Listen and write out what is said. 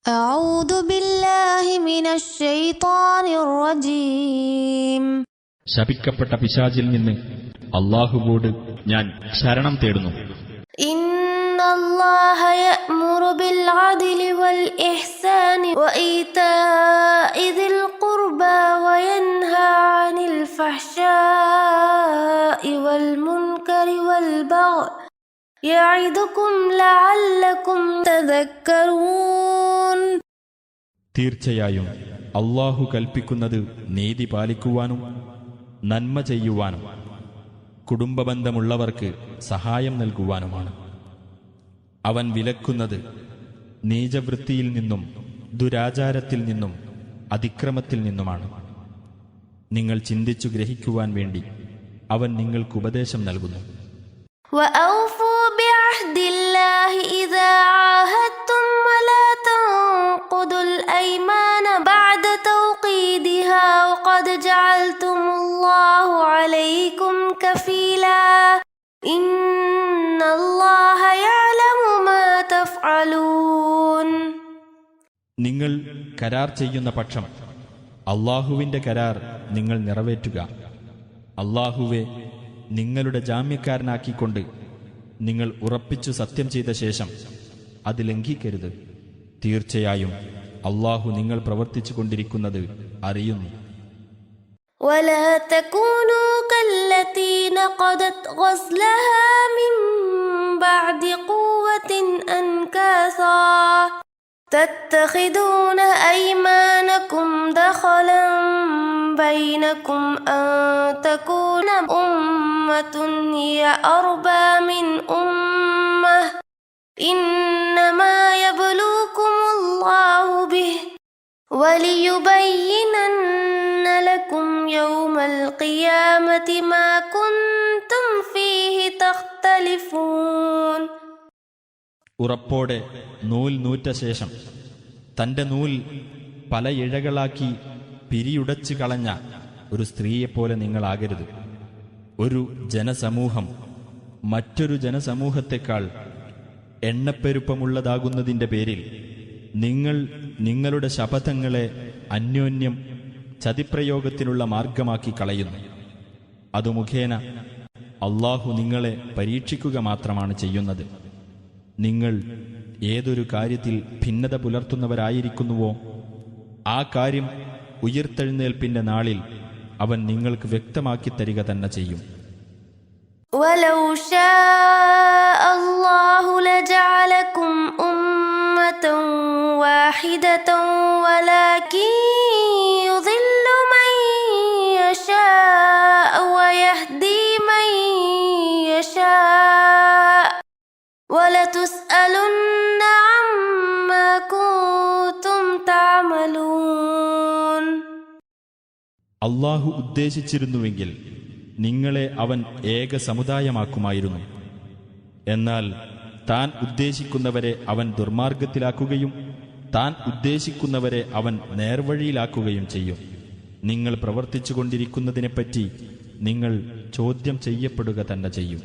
أعوذ بالله من الشيطان الرجيم ശപിക്കപ്പെട്ട പിശാചിൽ നിന്ന് അല്ലാഹുവോട് ഞാൻ ശരണം തേടുന്നു. إن الله يأمر بالعدل والإحسان وإيتاء ذي القربى وينهى عن الفحشاء والمنكر والبغي يعظكم لعلكم تذكرون. തീർച്ചയായും അല്ലാഹു കൽപ്പിക്കുന്നത് നീതി പാലിക്കുവാനും നന്മ ചെയ്യുവാനും കുടുംബബന്ധമുള്ളവർക്ക് സഹായം നൽകുവാനുമാണ്. അവൻ വിലക്കുന്നത് നീചവൃത്തിയിൽ നിന്നും ദുരാചാരത്തിൽ നിന്നും അതിക്രമത്തിൽ നിന്നുമാണ്. നിങ്ങൾ ചിന്തിച്ചു ഗ്രഹിക്കുവാൻ വേണ്ടി അവൻ നിങ്ങൾക്ക് ഉപദേശം നൽകുന്നു. وأوفوا بعهد الله إذا عاهدتم ولا تنقضوا الأيمان بعد توقيدها وقد جعلتم الله عليكم كفيلا إن الله يعلم ما تفعلون. നിങ്ങൾ കരാർ ചെയ്യുന്ന പക്ഷം അല്ലാഹുവിന്റെ കരാർ നിങ്ങൾ നിറവേറ്റുക. അല്ലാഹുവെ നിങ്ങളുടെ ജാമ്യക്കാരനാക്കിക്കൊണ്ട് നിങ്ങൾ ഉറപ്പിച്ചു സത്യം ചെയ്ത ശേഷം അത് ലംഘിക്കരുത്. തീർച്ചയായും അല്ലാഹു നിങ്ങൾ പ്രവർത്തിച്ചു കൊണ്ടിരിക്കുന്നത് അറിയുന്നു. ولا تكونوا كالتي نقضت غزلها من بعد قوة أنكاثا تتخذون أيمانكم دخلا بينكم أن تكون أمة هي أربى من أمة إنما يبلوكم الله به وليبينن لكم يوم القيامة ما كنتم فيه تختلفون. ഉറപ്പോടെ നൂൽ നൂറ്റ ശേഷം തന്റെ നൂൽ പല ഇഴകളാക്കി പിരിയുടച്ചു കളഞ്ഞ ഒരു സ്ത്രീയെപ്പോലെ നിങ്ങളാകരുത്. ഒരു ജനസമൂഹം മറ്റൊരു ജനസമൂഹത്തെക്കാൾ എണ്ണപ്പെരുപ്പമുള്ളതാകുന്നതിൻ്റെ പേരിൽ നിങ്ങൾ നിങ്ങളുടെ ശപഥങ്ങളെ അന്യോന്യം ചതിപ്രയോഗത്തിനുള്ള മാർഗമാക്കി കളയുന്നു. അതു മുഖേന അല്ലാഹു നിങ്ങളെ പരീക്ഷിക്കുക മാത്രമാണ് ചെയ്യുന്നത്. നിങ്ങൾ ഏതൊരു കാര്യത്തിൽ ഭിന്നത പുലർത്തുന്നവരായിരിക്കുന്നുവോ ആ കാര്യം ഉയിർത്തെഴുന്നേൽപ്പിന്റെ നാളിൽ അവൻ നിങ്ങൾക്ക് വ്യക്തമാക്കി തരിക തന്നെ ചെയ്യും. ولو شاء الله لجعلكم أمة واحدة ولكن يضل من يشاء ويهدي من يشاء ولتسألن عما كنتم تعملون. അല്ലാഹു ഉദ്ദേശിച്ചിരുന്നുവെങ്കിൽ നിങ്ങളെ അവൻ ഏക സമുദായമാക്കുമായിരുന്നു. എന്നാൽ താൻ ഉദ്ദേശിക്കുന്നവരെ അവൻ ദുർമാർഗത്തിലാക്കുകയും താൻ ഉദ്ദേശിക്കുന്നവരെ അവൻ നേർവഴിയിലാക്കുകയും ചെയ്യും. നിങ്ങൾ പ്രവർത്തിച്ചുകൊണ്ടിരിക്കുന്നതിനെപ്പറ്റി നിങ്ങൾ ചോദ്യം ചെയ്യപ്പെടുക തന്നെ ചെയ്യും.